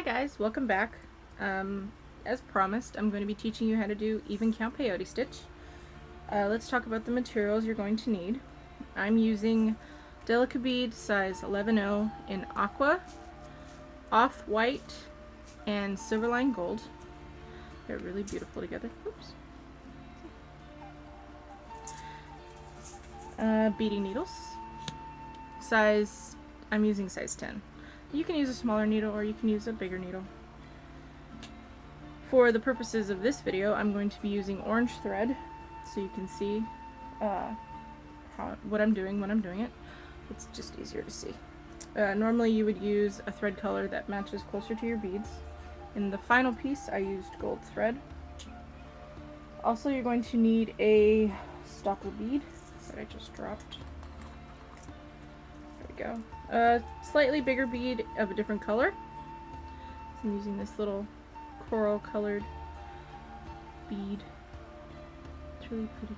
Hi guys, welcome back. As promised, I'm going to be teaching you how to do even count peyote stitch. Let's talk about the materials you're going to need. I'm using Delica bead size 11-0 in aqua, off-white, and silverline gold. They're really beautiful together. Oops. Beading needles. I'm using size 10. You can use a smaller needle or you can use a bigger needle. For the purposes of this video, I'm going to be using orange thread so you can see what I'm doing when I'm doing it. It's just easier to see. Normally you would use a thread color that matches closer to your beads. In the final piece, I used gold thread. Also, you're going to need a stopper bead that I just dropped. There we go. A slightly bigger bead of a different color. So I'm using this little coral colored bead. It's really pretty.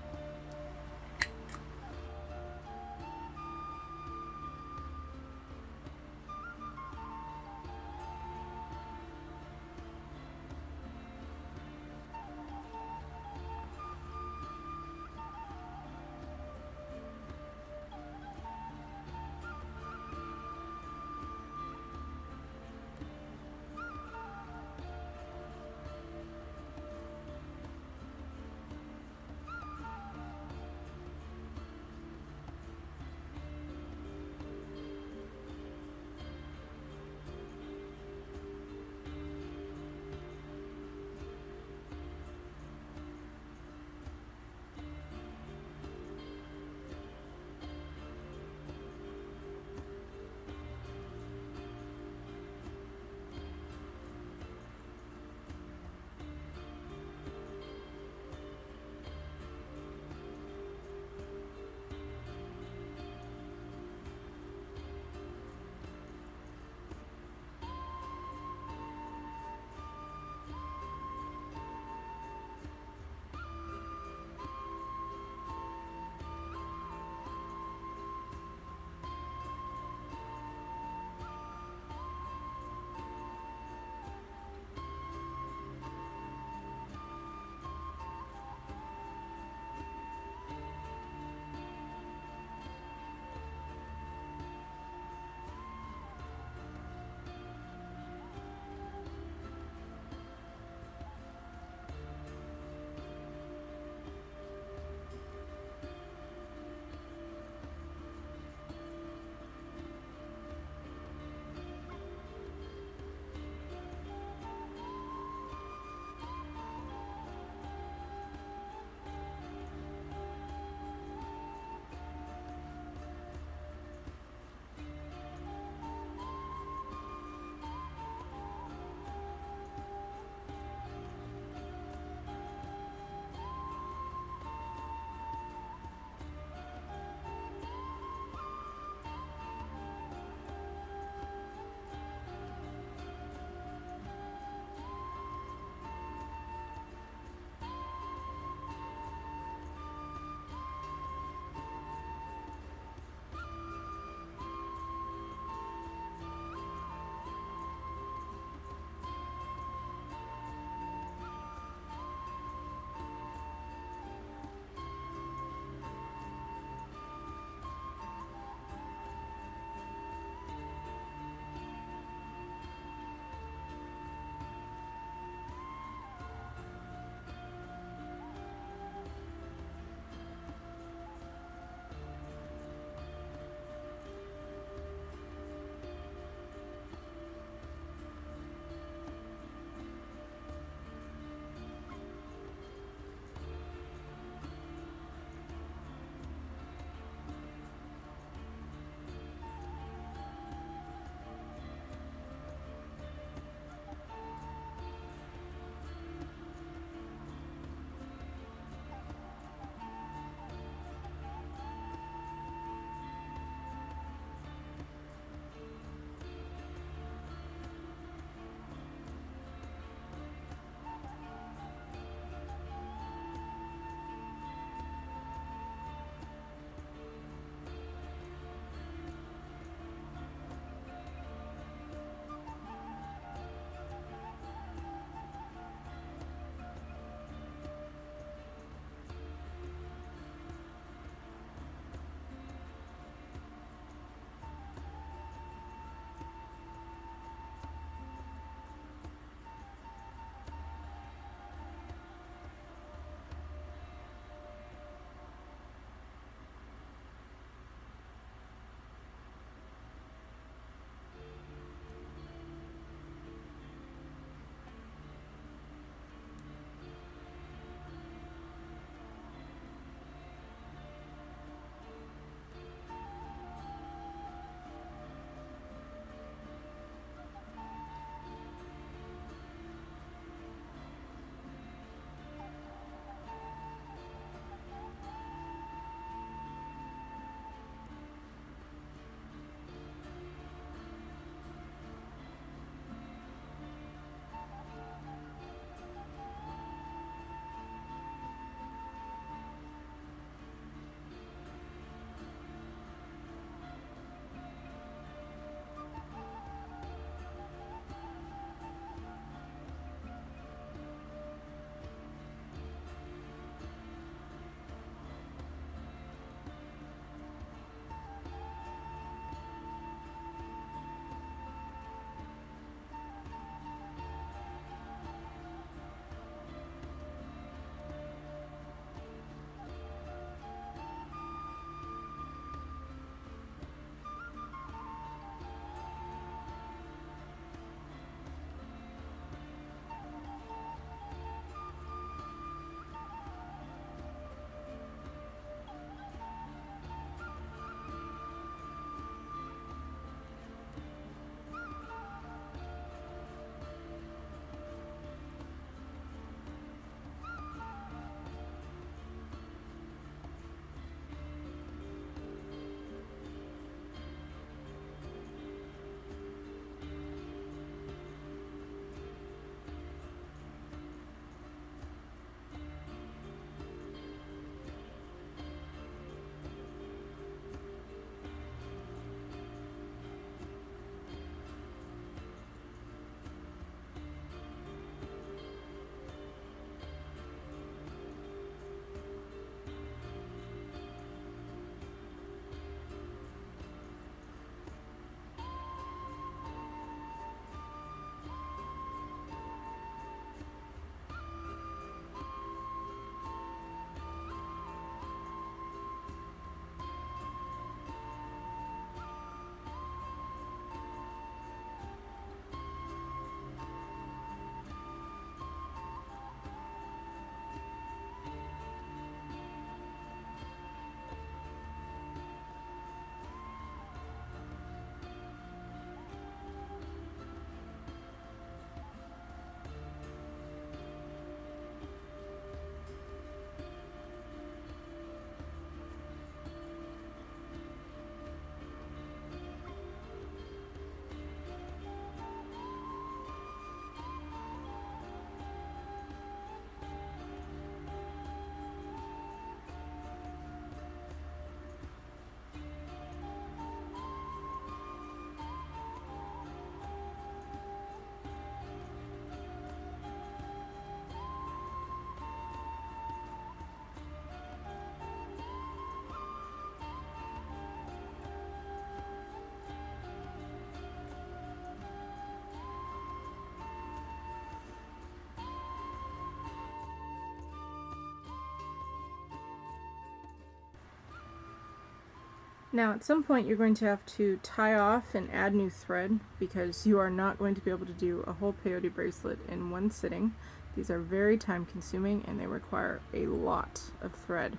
Now at some point you're going to have to tie off and add new thread because you are not going to be able to do a whole peyote bracelet in one sitting. These are very time consuming and they require a lot of thread.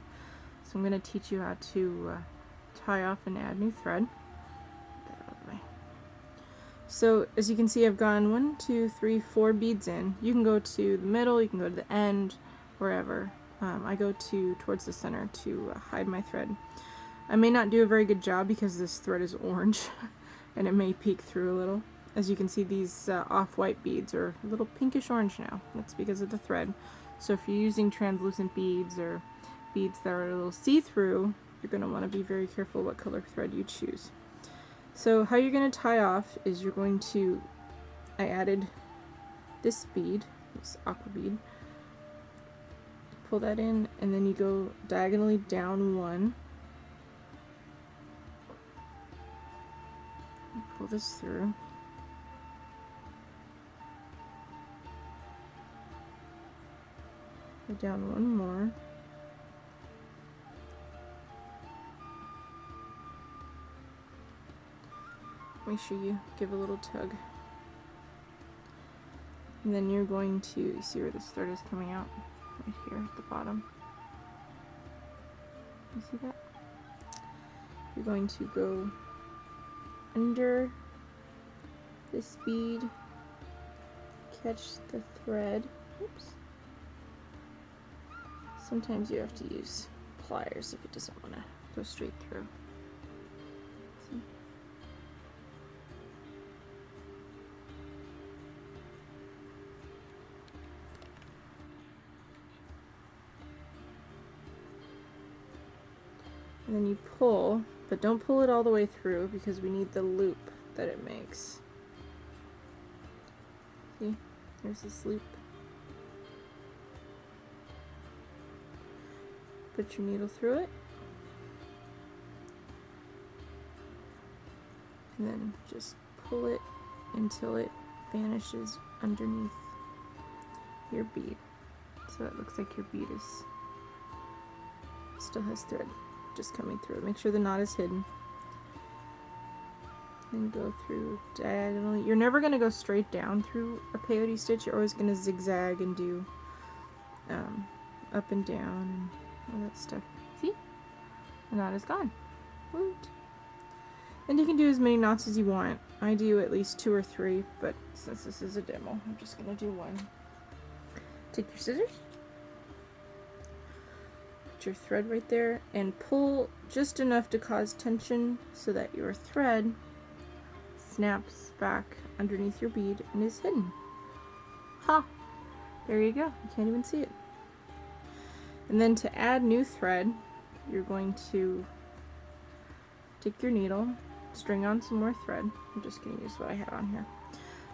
So I'm going to teach you how to tie off and add new thread. Get that out of the way. So as you can see, I've gone 1, 2, 3, 4 beads in. You can go to the middle, you can go to the end, wherever. I go towards the center to hide my thread. I may not do a very good job because this thread is orange and it may peek through a little. As you can see, these off-white beads are a little pinkish orange now. That's because of the thread. So if you're using translucent beads or beads that are a little see-through, you're going to want to be very careful what color thread you choose. So how you're going to tie off is you're going to, I added this bead, this aqua bead, pull that in, and then you go diagonally down one, pull this through, go down one more, make sure you give a little tug, and then you're going to see where this thread is coming out, right here at the bottom. You see that? You're going to go under this bead, catch the thread. Oops. Sometimes you have to use pliers if it doesn't want to go straight through. See? And then you pull, but don't pull it all the way through because we need the loop that it makes. See, here's this loop. Put your needle through it. And then just pull it until it vanishes underneath your bead. So it looks like your bead still has thread just coming through. Make sure the knot is hidden. Then go through diagonally. You're never going to go straight down through a peyote stitch. You're always going to zigzag and do up and down and all that stuff. See? The knot is gone. Woot! And you can do as many knots as you want. I do at least 2 or 3, but since this is a demo, I'm just going to do 1. Take your scissors. Your thread right there and pull just enough to cause tension so that your thread snaps back underneath your bead and is hidden. Ha! There you go. You can't even see it. And then to add new thread, you're going to take your needle, string on some more thread. I'm just going to use what I had on here.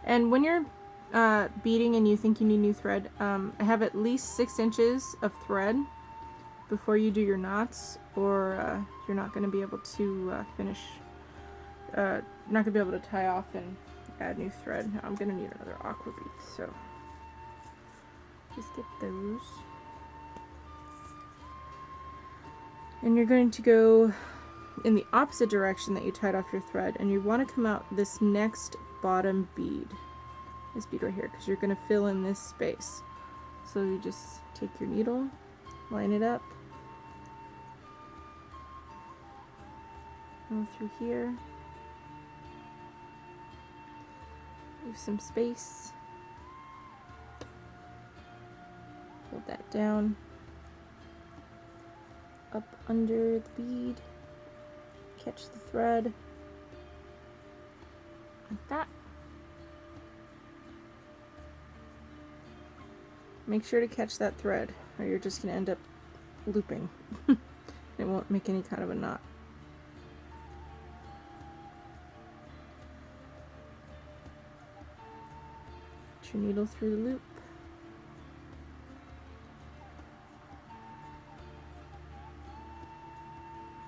And when you're beading and you think you need new thread, I have at least 6 inches of thread before you do your knots, or you're not going to be able to finish, not going to be able to tie off and add new thread. Now I'm going to need another aqua bead, so just get those. And you're going to go in the opposite direction that you tied off your thread, and you want to come out this next bottom bead, this bead right here, because you're going to fill in this space. So you just take your needle, line it up, go through here, leave some space, hold that down, up under the bead, catch the thread, like that. Make sure to catch that thread, or you're just going to end up looping. It won't make any kind of a knot. Put your needle through the loop.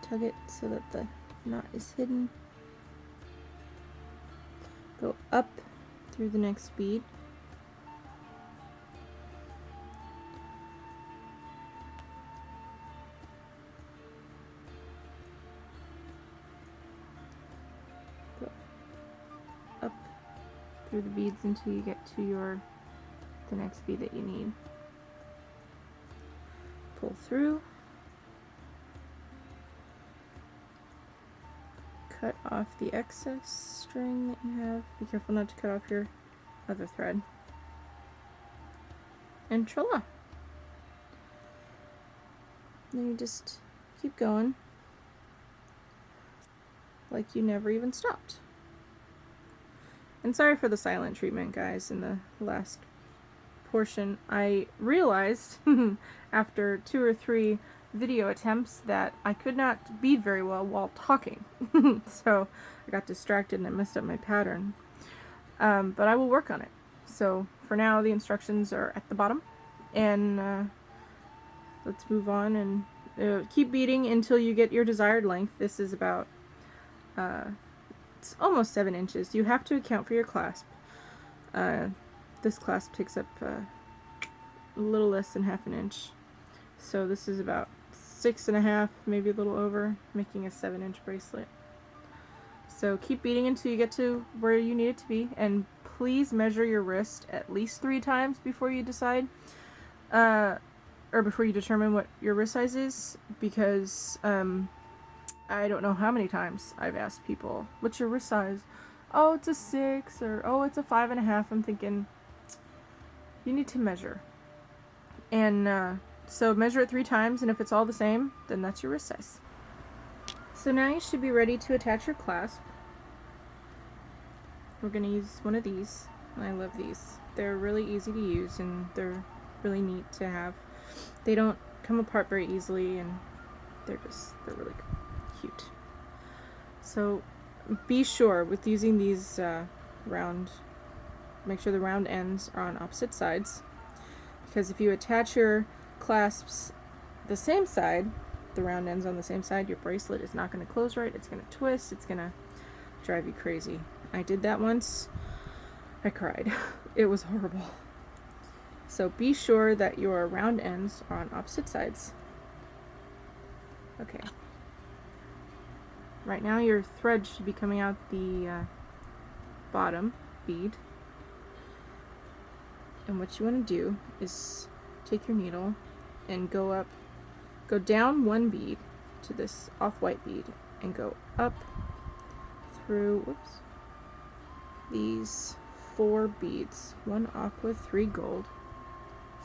Tug it so that the knot is hidden. Go up through the next bead. through the beads until you get to the next bead that you need. Pull through. Cut off the excess string that you have. Be careful not to cut off your other thread. And voila! Then you just keep going like you never even stopped. And sorry for the silent treatment, guys, in the last portion. I realized after 2 or 3 video attempts that I could not bead very well while talking. So I got distracted and I messed up my pattern. But I will work on it. So for now, the instructions are at the bottom. And let's move on and keep beading until you get your desired length. This is about, it's almost 7 inches. You have to account for your clasp. This clasp takes up a little less than ½ an inch. So this is about 6.5, maybe a little over, making a 7-inch bracelet. So keep beading until you get to where you need it to be, and please measure your wrist at least 3 times before you decide, or before you determine what your wrist size is, because I don't know how many times I've asked people, what's your wrist size? Oh, it's a 6, or oh, it's a 5.5. I'm thinking, you need to measure. And so measure it 3 times, and if it's all the same, then that's your wrist size. So now you should be ready to attach your clasp. We're going to use one of these. I love these. They're really easy to use, and they're really neat to have. They don't come apart very easily, and they're really cute. So be sure with using these make sure the round ends are on opposite sides, because if you attach your clasps the same side, the round ends on the same side, your bracelet is not going to close right. It's going to twist. It's going to drive you crazy. I did that once. I cried. It was horrible. So be sure that your round ends are on opposite sides. Okay. Right now your thread should be coming out the bottom bead. And what you want to do is take your needle and go down 1 bead to this off-white bead, and go up through, these 4 beads, 1 aqua, 3 gold,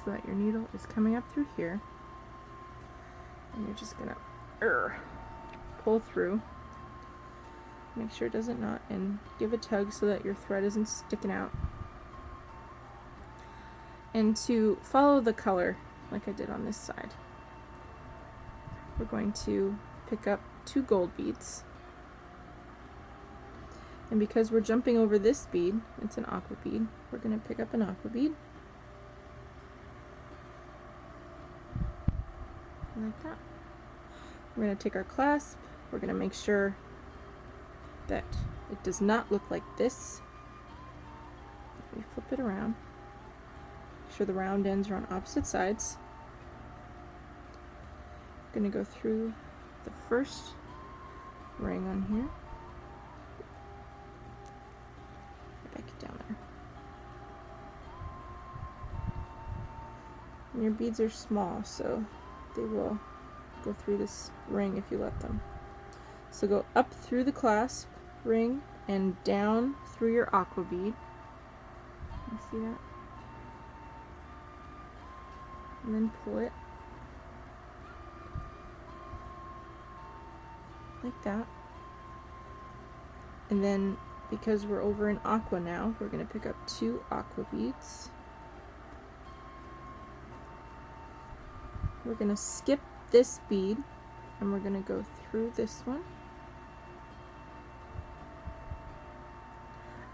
so that your needle is coming up through here, and you're just gonna pull through, make sure it doesn't knot, and give a tug so that your thread isn't sticking out. And to follow the color like I did on this side, we're going to pick up 2 gold beads, and because we're jumping over this bead, it's an aqua bead, we're going to pick up an aqua bead like that. We're going to take our clasp, we're going to make sure that it does not look like this. We flip it around, make sure the round ends are on opposite sides. I'm going to go through the first ring on here, back it down there. And your beads are small, so they will go through this ring if you let them. So go up through the clasp ring and down through your aqua bead. You see that? And then pull it like that. And then, because we're over in aqua now, we're going to pick up 2 aqua beads. We're going to skip this bead, and we're going to go through this one.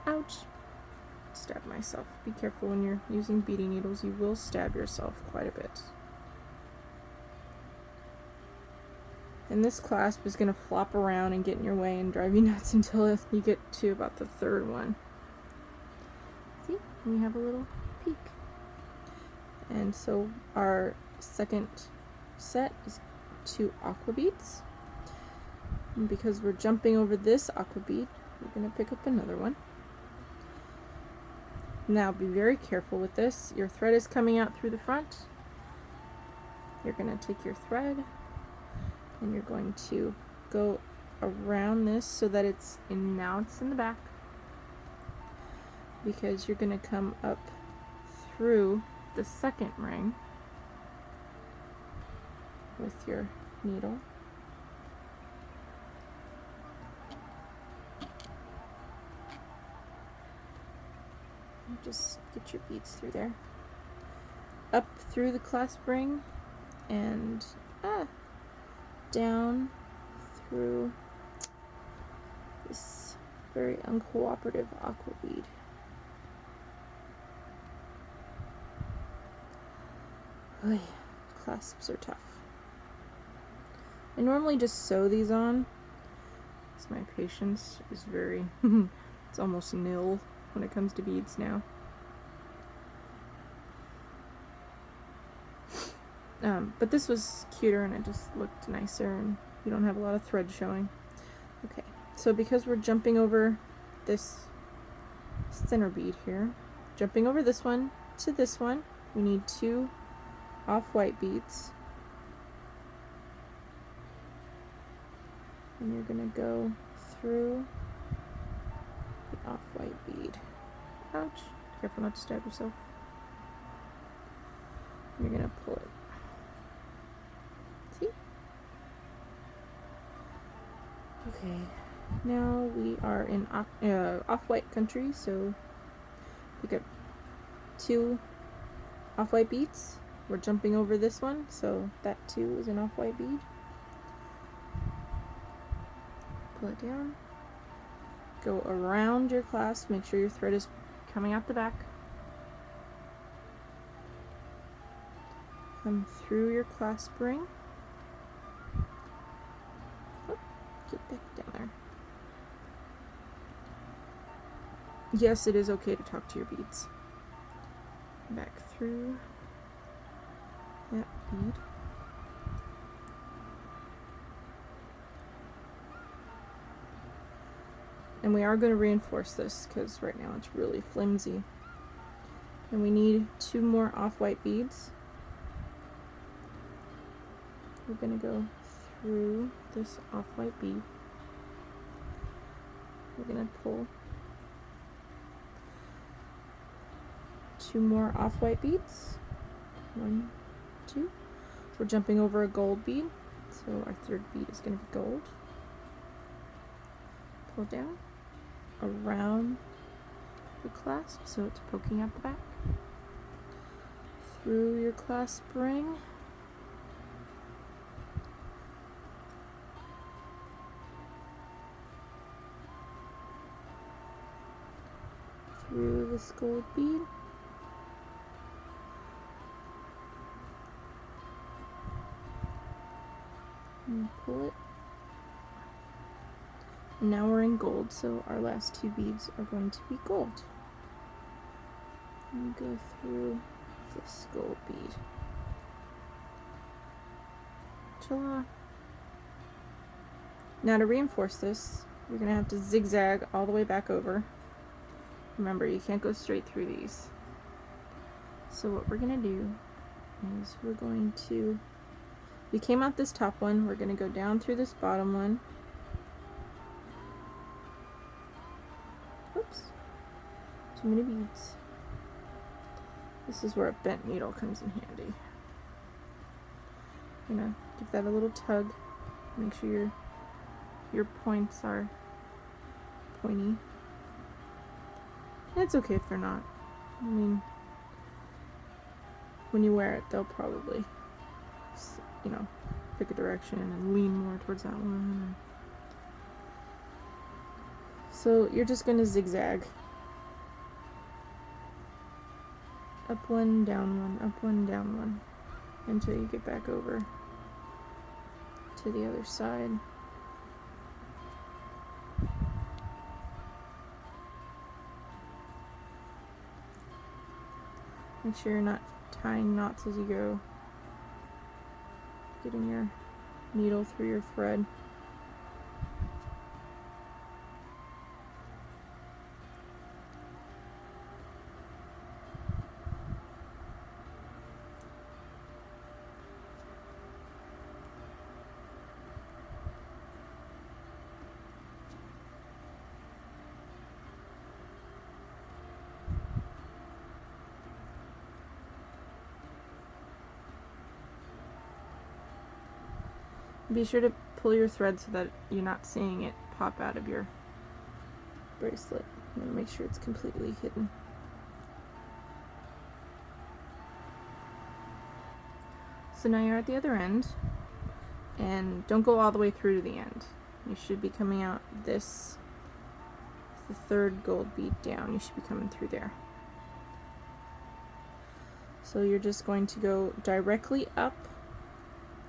Ouch! Stab myself. Be careful when you're using beading needles, you will stab yourself quite a bit. And this clasp is going to flop around and get in your way and drive you nuts until you get to about the 3rd one. See? We have a little peak. And so our second set is 2 aqua beads. And because we're jumping over this aqua bead, we're going to pick up another one. Now be very careful with this. Your thread is coming out through the front. You're going to take your thread and you're going to go around this so that it's in, now it's in the back, because you're going to come up through the second ring with your needle. Just get your beads through there, up through the clasp ring, and down through this very uncooperative aqua bead. Oy, clasps are tough. I normally just sew these on, because my patience is very, it's almost nil when it comes to beads now. But this was cuter and it just looked nicer and you don't have a lot of thread showing. Okay, so because we're jumping over this center bead here, jumping over this one to this one, we need 2 off-white beads. And you're gonna go through the off-white bead. Ouch, careful not to stab yourself. You're gonna pull it. See? Okay, now we are in off-white country, so we got 2 off-white beads. We're jumping over this one, so that too is an off-white bead. Pull it down. Go around your clasp, make sure your thread is coming out the back. Come through your clasp ring. Oh, get back down there. Yes, it is okay to talk to your beads. Back through that bead. And we are going to reinforce this because right now it's really flimsy. And we need 2 more off-white beads. We're going to go through this off-white bead. We're going to pull 2 more off-white beads. 1, 2. We're jumping over a gold bead, so our third bead is going to be gold. Pull down around the clasp so it's poking out the back. Through your clasp ring. Through this gold bead. And pull it. And now we're in gold, so our last 2 beads are going to be gold. And go through this gold bead. Ta-da! Now to reinforce this, you're going to have to zigzag all the way back over. Remember, you can't go straight through these. So what we're going to do is we're going to, we came out this top one, we're going to go down through this bottom one. Oops, too many beads. This is where a bent needle comes in handy. I'm going to give that a little tug, make sure your points are pointy. It's okay if they're not. I mean, when you wear it, they'll probably, you know, pick a direction and lean more towards that one. So you're just going to zigzag. Up one, down one, up one, down one, until you get back over to the other side. Make sure you're not tying knots as you go. Getting your needle through your thread. Be sure to pull your thread so that you're not seeing it pop out of your bracelet. I'm going to make sure it's completely hidden. So now you're at the other end, and don't go all the way through to the end. You should be coming out this, the third gold bead down. You should be coming through there. So you're just going to go directly up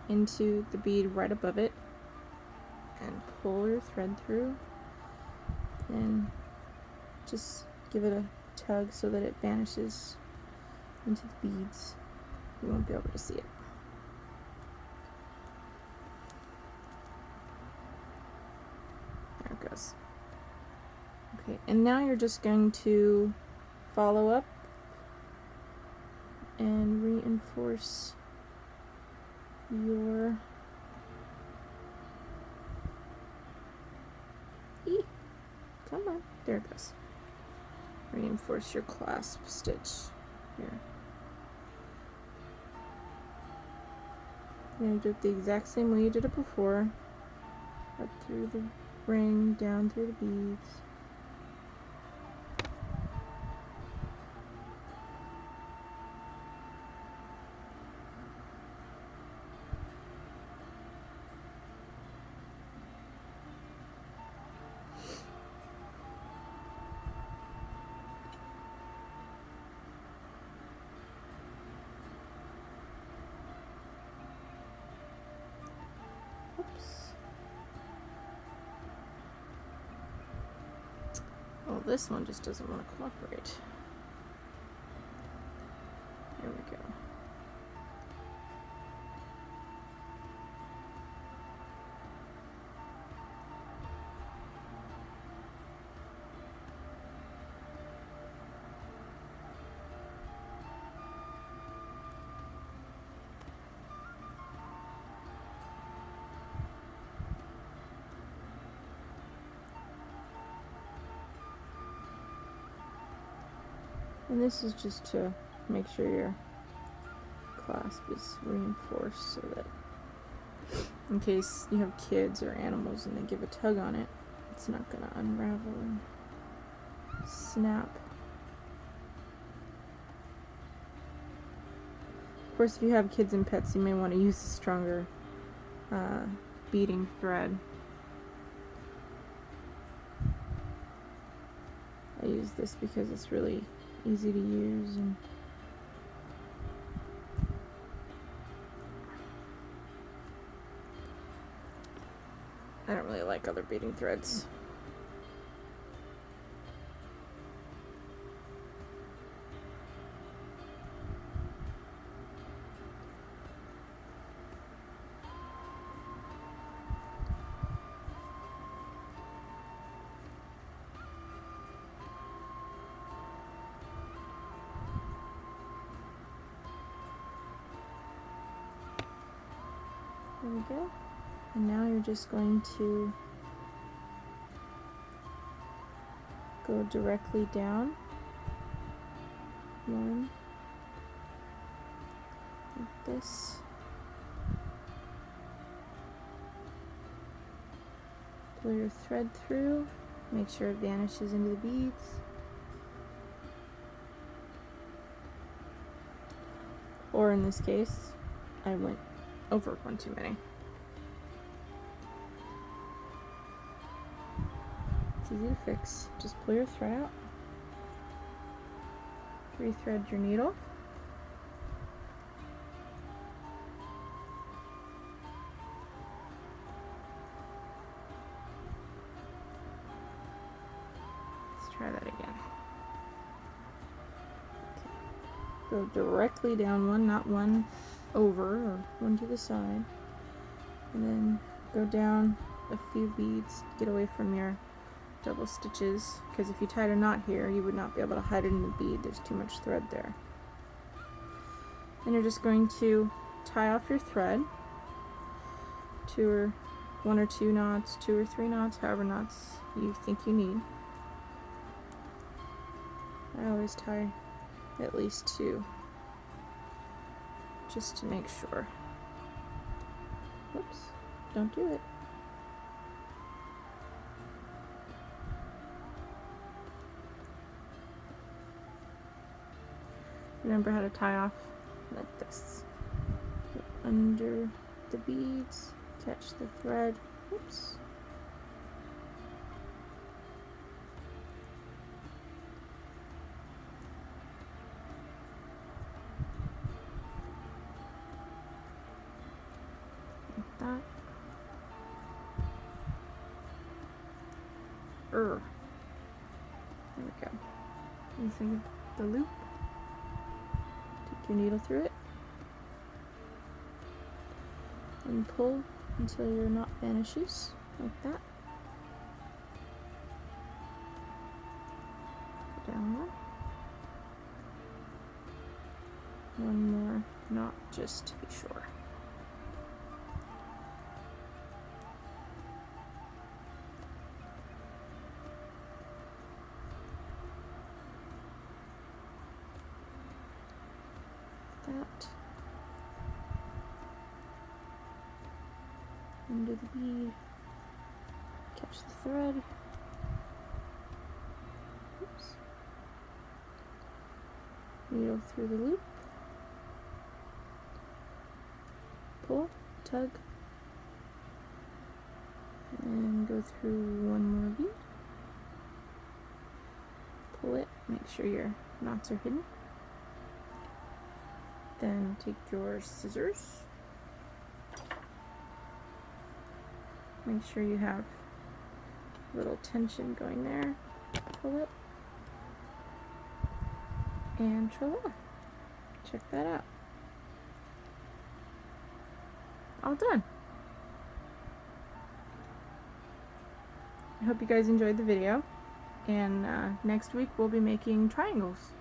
into the bead right above it and pull your thread through and just give it a tug so that it vanishes into the beads. You won't be able to see it. There it goes. Okay, and now you're just going to follow up and reinforce your come on, there it goes. Reinforce your clasp stitch here. You're going to do it the exact same way you did it before. Up through the ring, down through the beads. Well, this one just doesn't want to cooperate. There we go. And this is just to make sure your clasp is reinforced so that in case you have kids or animals and they give a tug on it, it's not going to unravel and snap. Of course, if you have kids and pets, you may want to use a stronger beading thread. I use this because it's really easy to use and I don't really like other beading threads. There we go. And now you're just going to go directly down. One. Like this. Pull your thread through. Make sure it vanishes into the beads. Or in this case, I went over one too many. It's easy to fix. Just pull your thread out. Rethread your needle. Let's try that again. Okay. Go directly down one, not one over or one to the side, and then go down a few beads, get away from your double stitches, because if you tied a knot here you would not be able to hide it in the bead. There's too much thread there. And you're just going to tie off your thread, one or two knots, 2 or 3 knots, however knots you think you need. I always tie at least 2 just to make sure. Whoops. don't do it. Remember how to tie off like this. Put under the beads, catch the thread. Oops. Like that. There we go. Using the loop. Take your needle through it and pull until your knot vanishes, like that. Go down one more knot just to be sure. That under the bead, catch the thread. Oops. Needle through the loop, pull, tug, and go through one more bead. Pull it, make sure your knots are hidden. Then take your scissors, make sure you have a little tension going there, pull it, and voila. Check that out. All done. I hope you guys enjoyed the video, and next week we'll be making triangles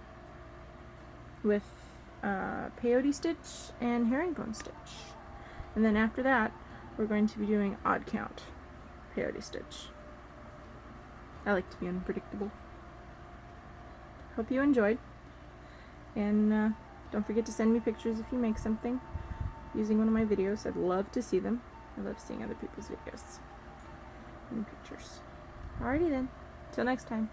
with peyote stitch and herringbone stitch, and then after that we're going to be doing odd count peyote stitch. I like to be unpredictable. Hope you enjoyed, and don't forget to send me pictures if you make something using one of my videos. I'd love to see them. I love seeing other people's videos and pictures. Alrighty then, till next time.